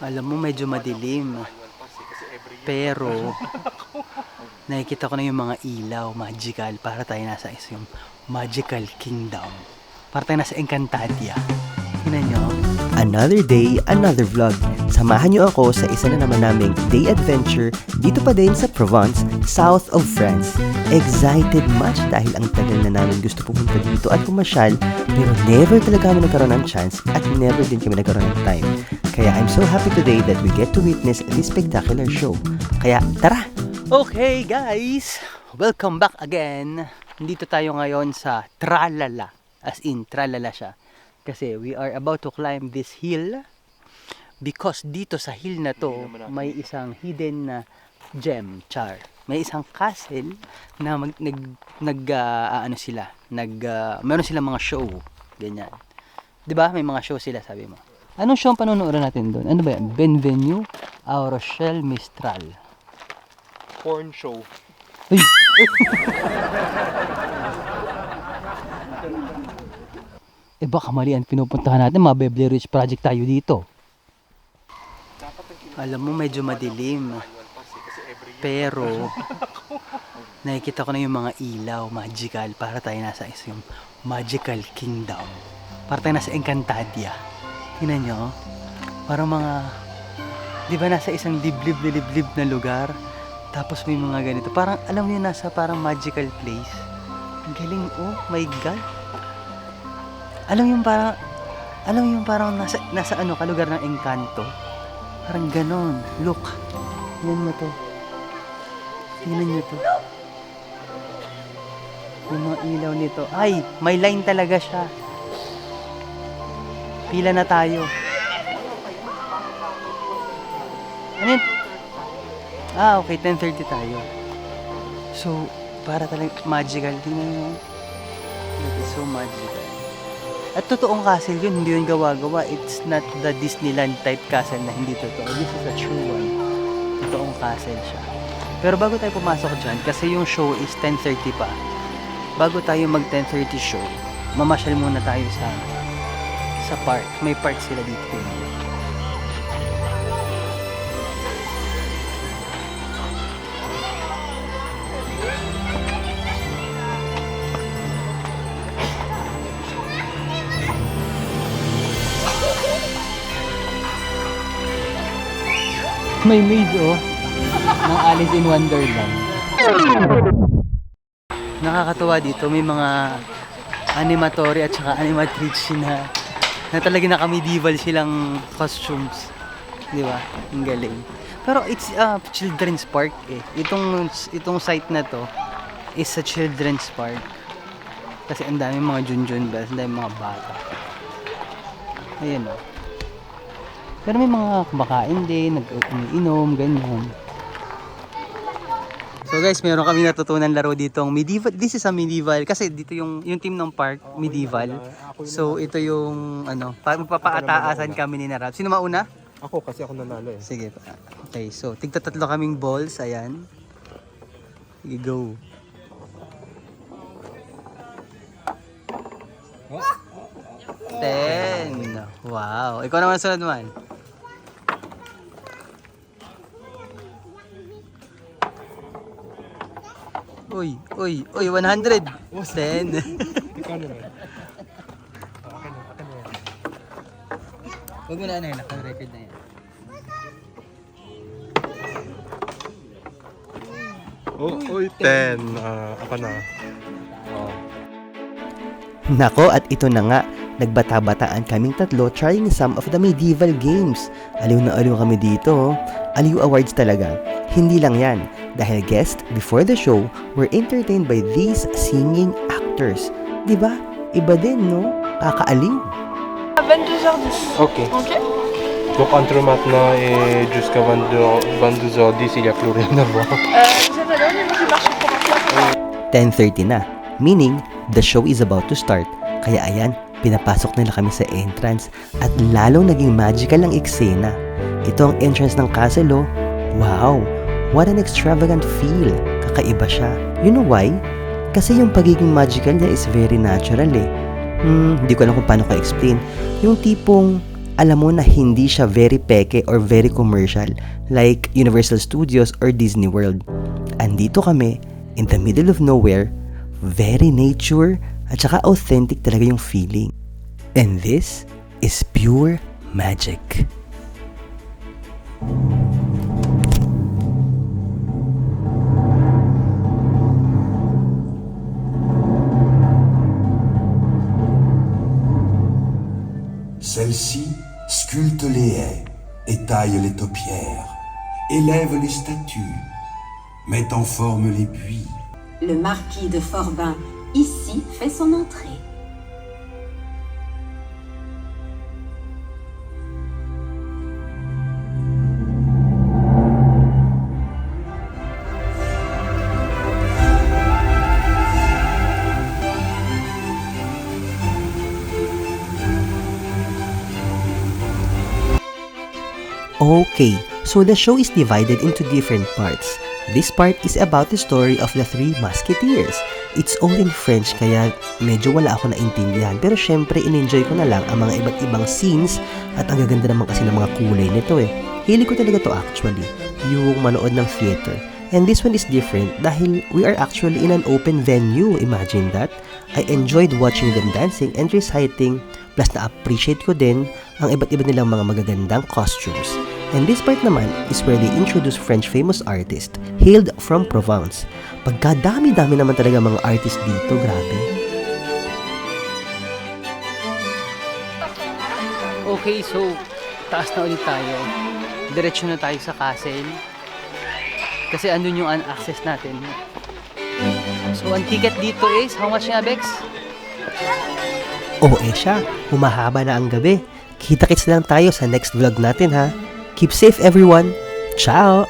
Alam mo, medyo madilim. Pero, nakikita ko na yung mga ilaw, magical. Para tayo nasa isang magical kingdom. Para tayo nasa Encantadia. Tingnan nyo. Another day, another vlog. Samahan niyo ako sa isa na naman naming day adventure dito pa din sa Provence, south of France. Excited much dahil ang tagal na namin gusto pumunta dito at pumasyal, pero never talaga kami nagkaroon ng chance at never din kami nagkaroon ng time. Kaya I'm so happy today that we get to witness this spectacular show. Kaya tara! Okay guys, welcome back again. Nandito tayo ngayon sa Tralala. As in, Tralala siya. Kasi we are about to climb this hill. Because dito sa hill na to, may isang hidden na gem, char. May isang castle na meron silang mga show. Ganyan. 'Di ba? May mga show sila, sabi mo. Anong show ang panonoodin natin doon? Ano ba yan? Bienvenue à Rochelle Mistral. Porn show. Uy! Eh baka mali ang pinupuntahan natin, mga Beverly Ridge Project tayo dito. Alam mo, medyo madilim. Pero, nakikita ko na yung mga ilaw, magical. Para tayo nasa isang magical kingdom. Para tayo nasa Encantadia. Tingnan nyo, parang mga, di ba nasa isang liblib na lugar? Tapos may mga ganito. Parang, alam mo yun, nasa parang magical place. Ang galing, oh my God. Alam mo yung parang nasa ano ka, lugar ng Encanto. Parang ganon. Look. Tingnan mo to. Tingnan nyo to. Yung mga ilaw nito. Ay, may line talaga siya. Pila na tayo. Ano yun? Ah, okay. 10:30 tayo. So, para talagang magical. Tingnan mo. It is so magical. At totoong castle yun, hindi yun gawa-gawa. It's not the Disneyland type castle na hindi totoo. This is a true one. Totoong castle siya. Pero bago tayo pumasok dyan, kasi yung show is 10:30 pa. Bago tayo mag 10:30 show, mamasyal muna tayo sa park. May park sila dito. May maze ng Alice in Wonderland. Nakakatuwa dito, may mga animatory at saka animatrix na talaga naka-medieval silang costumes. Di ba? Ang galing. Pero it's a children's park eh. Itong site na to is a children's park. Kasi ang daming mga junjun bells, ang daming mga bata. Ayan o. Pero may mga kumakain din, nag-umiinom, ganyan. So guys, meron kami natutunan laro ditong medieval. This is a medieval kasi dito yung team ng park, medieval. So ito yung magpapaataasan kami ni Narab. Sino mauna? Ako kasi ako nanalo eh. Sige. Okay, so tigta-tatlo kaming balls, ayan. Sige, go. Ten. Wow. Ikaw naman sunod man. Uy, 100. 10. Ikaw naman. Huwag mo na yun, naka-record na yan. Uy, 10. Ako na. Nako, at ito na nga, nagbata-bataan kaming tatlo trying some of the medieval games. Aliw na aliw kami dito. Aliw awards talaga. Hindi lang yan, dahil guests before the show were entertained by these singing actors. Diba? Iba din, no? Kakaaliw. 22h10. Ok. Ok. Donc entre maintenant et jusqu'à 22h10, il n'y a plus rien à voir. Vous êtes allé au niveau du marché provincial? 10:30 na, meaning the show is about to start. Kaya ayan, pinapasok nila kami sa entrance at lalong naging magical ang eksena. Ito ang entrance ng castle, oh. Wow! What an extravagant feel! Kakaiba siya. You know why? Kasi yung pagiging magical niya is very natural eh. Hindi ko alam kung paano ko explain. Yung tipong alam mo na hindi siya very peke or very commercial like Universal Studios or Disney World. Andito kami in the middle of nowhere, very nature at saka authentic talaga yung feeling. And this is pure magic. Celle-ci sculpte les haies, étaille les taupières, élève les statues, met en forme les puits. Le marquis de Forbin, ici, fait son entrée. Okay, so the show is divided into different parts. This part is about the story of the Three Musketeers. It's all in French kaya medyo wala ako naintindihan. Pero syempre, in-enjoy ko na lang ang mga iba't ibang scenes at ang gaganda naman kasi ng mga kulay nito eh. Hilig ko talaga to actually, yung manood ng theater. And this one is different dahil we are actually in an open venue. Imagine that. I enjoyed watching them dancing and reciting. Plus na-appreciate ko din ang iba't iba nilang mga magagandang costumes. And this part naman is where they introduce French famous artist hailed from Provence. Pagkadami-dami naman talaga mga artist dito, grabe. Okay, so taas na ulit tayo. Diretso na tayo sa castle. Kasi andun yung un-access natin. So ang ticket dito is, how much nga, Bex? Siya, humahaba na ang gabi. Kita-kits na lang tayo sa next vlog natin ha. Keep safe everyone. Ciao!